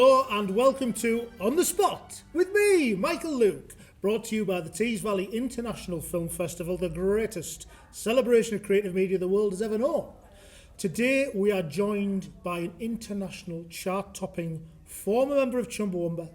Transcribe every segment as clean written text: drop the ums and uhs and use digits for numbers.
Hello and welcome to On The Spot with me, Michael Luke, brought to you by the Tees Valley International Film Festival, the greatest celebration of creative media the world has ever known. Today we are joined by an international chart-topping former member of Chumbawamba,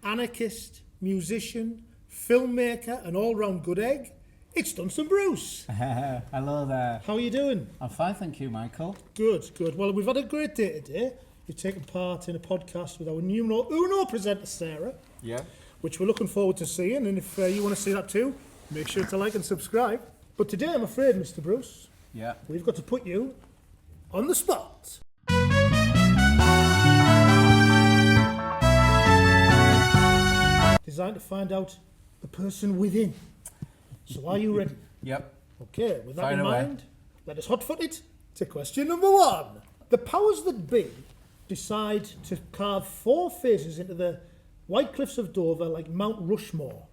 anarchist, musician, filmmaker and all-round good egg. It's Dunstan Bruce. Hello there. How are you doing? I'm fine, thank you, Michael. Good. Well, we've had a great day today. We've taken part in a podcast with our numero uno presenter, Sarah. Yeah. Which we're looking forward to seeing. And if you want to see that too, make sure to like and subscribe. But today, I'm afraid, Mr. Bruce, we've got to put you on the spot. Designed to find out the person within. So are you ready? Yep. Okay, with that Fire in away. mind, let us hot-foot it to question number one. The powers that be decide to carve four faces into the White Cliffs of Dover like Mount Rushmore.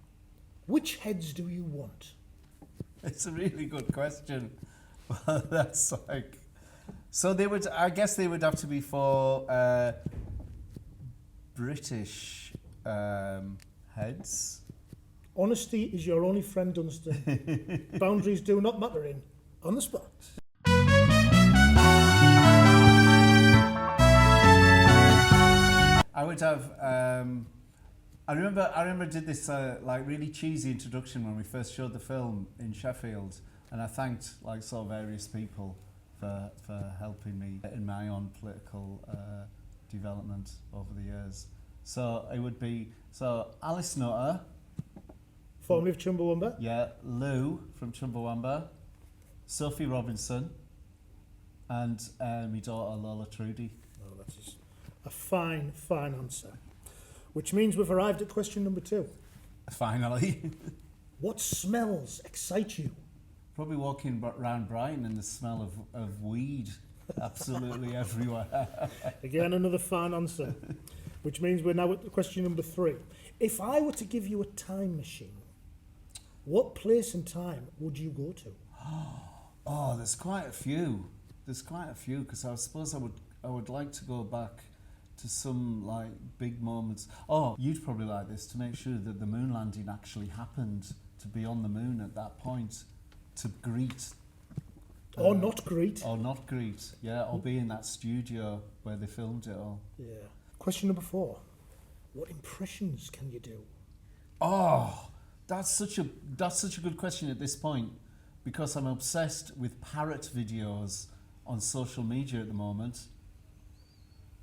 Which heads do you want? It's a really good question. Well, that's like... So they would, I guess they would have to be for British heads. Honesty is your only friend, Dunstan. Boundaries do not matter in On the Spot. I would have. I remember. I did this like really cheesy introduction when we first showed the film in Sheffield, and I thanked like sort of various people for helping me in my own political development over the years. So it would be Alice Nutter, Formerly of Chumbawamba. yeah, Lou from Chumbawamba, Sophie Robinson, and my daughter Lola Trudy. Oh, that's just a fine answer. Which means we've arrived at question number two. Finally. What smells excite you? Probably walking around Brighton and the smell of weed absolutely everywhere. Again, another fine answer. Which means we're now at question number three. If I were to give you a time machine, what place and time would you go to? Oh, there's quite a few. Because I suppose I would like to go back to some like big moments. Oh, you'd probably like this, to make sure that the moon landing actually happened, to be on the moon at that point, to greet. Or not greet. Or not greet, yeah, or be in that studio where they filmed it all. Yeah. Question number four. What impressions can you do? Oh, that's such a good question at this point, because I'm obsessed with parrot videos on social media at the moment.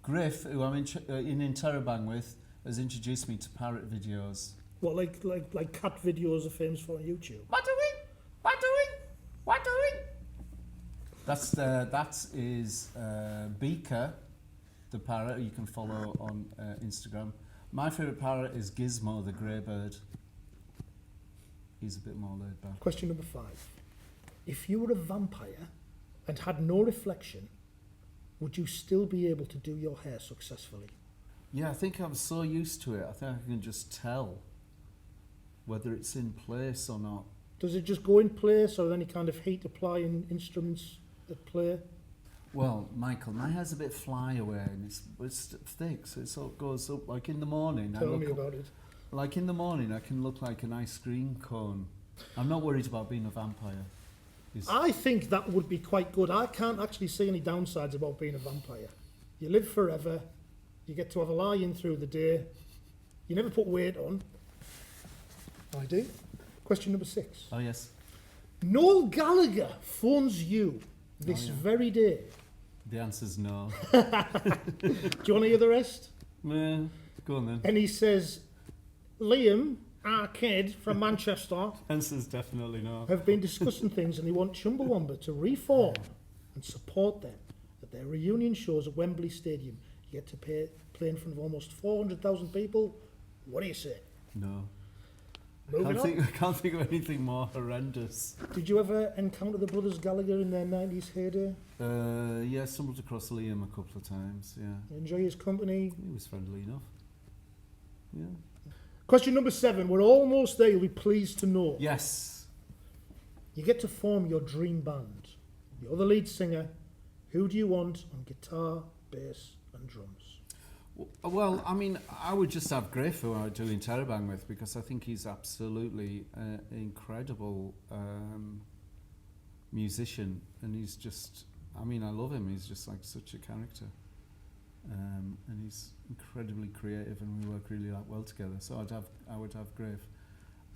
Griff, who I'm in Interrobang with, has introduced me to parrot videos. What, like cat videos are famous for on YouTube? What doing? That is Beaker, the parrot who you can follow on Instagram. My favourite parrot is Gizmo, the grey bird. He's a bit more laid back. Question number five. If you were a vampire and had no reflection, would you still be able to do your hair successfully? Yeah, I think I'm so used to it. I think I can just tell whether it's in place or not. Does it just go in place, or any kind of heat applying instruments at play? Well, Michael, my hair's a bit flyaway and it's thick, so it sort of goes up. Like in the morning, Tell me about it. Like in the morning, I can look like an ice cream cone. I'm not worried about being a vampire. I think that would be quite good. I can't actually see any downsides about being a vampire. You live forever. You get to have a lie-in through the day. You never put weight on. I do. Question number six. Oh, yes. Noel Gallagher phones you this very day. The answer's no. Do you want to hear the rest? Nah, go on then. And he says, Liam, our kid from Manchester, Answer's definitely no. have been discussing things and they want Chumbawamba to reform and support them at their reunion shows at Wembley Stadium. You get to play in front of almost 400,000 people. What do you say? No. Moving I can't think of anything more horrendous. Did you ever encounter the brothers Gallagher in their 90s heyday? Yeah, stumbled across Liam a couple of times, yeah. Enjoy his company? He was friendly enough. Yeah. Question number 7. We're almost there. You'll be pleased to know. Yes. You get to form your dream band. You're the lead singer. Who do you want on guitar, bass and drums? Well, I mean, I would just have Griff who I'm doing Terabang with, because I think he's absolutely incredible musician, and he's just, I mean, I love him. He's just like such a character, and he's incredibly creative, and we work really well together. So I would have Griff.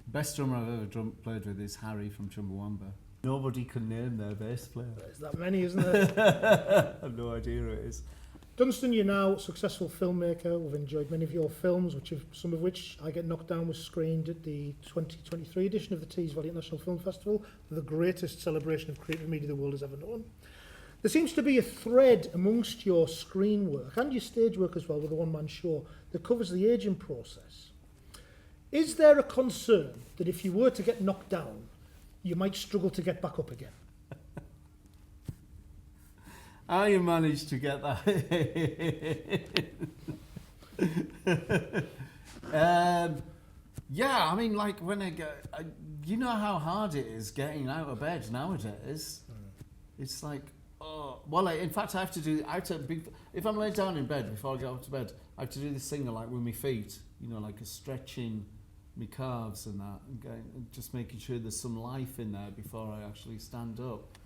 Best drummer I've ever played with is Harry from Chumbawamba. Nobody can name their bass player. There's that many, isn't there? I have no idea who it is. Dunstan, you're now a successful filmmaker. We've enjoyed many of your films, some of which I Get Knocked Down was screened at the 2023 edition of the Tees Valley International Film Festival, the greatest celebration of creative media the world has ever known. There seems to be a thread amongst your screen work and your stage work as well, with a one-man show, that covers the ageing process. Is there a concern that if you were to get knocked down, you might struggle to get back up again? How you managed to get that? Yeah, I mean, like when you know how hard it is getting out of bed nowadays. It's like, oh, well, in fact, if I'm laid down in bed before I go up to bed, I have to do this thing like with my feet, you know, like a stretching my calves and that, and just making sure there's some life in there before I actually stand up.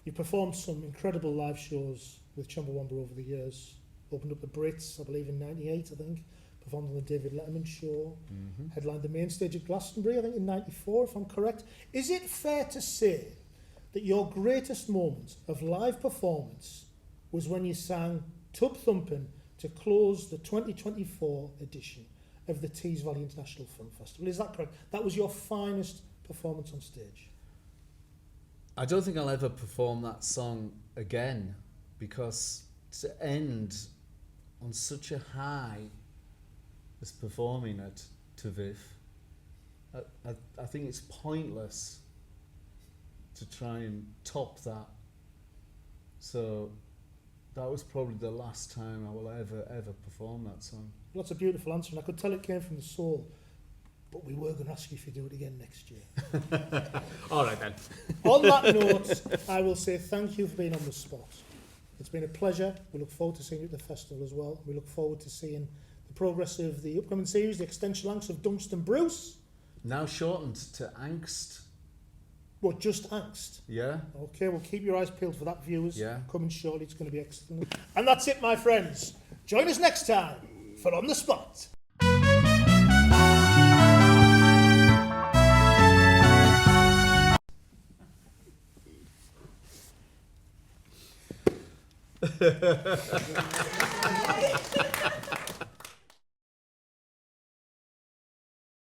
You performed some incredible live shows with Chumbawamba over the years. Opened up the Brits, I believe, in '98, I think. Performed on the David Letterman show. Mm-hmm. Headlined the main stage at Glastonbury, I think, in '94, if I'm correct. Is it fair to say that your greatest moment of live performance was when you sang Tub Thumpin' to close the 2024 edition of the Tees Valley International Film Festival? Is that correct? That was your finest performance on stage? I don't think I'll ever perform that song again, because to end on such a high as performing at Tviv, I think it's pointless to try and top that. So that was probably the last time I will ever perform that song. Well, that's a beautiful answer, and I could tell it came from the soul. But we were going to ask you if you do it again next year. All right then. On that note, I will say thank you for being on the spot. It's been a pleasure. We look forward to seeing you at the festival as well. We look forward to seeing the progress of the upcoming series, the extension lengths of Dunstan Bruce. Now shortened to Angst. What, just Angst? Yeah. Okay, well, keep your eyes peeled for that, viewers. Yeah. Coming shortly, it's going to be excellent. And that's it, my friends. Join us next time for On the Spot.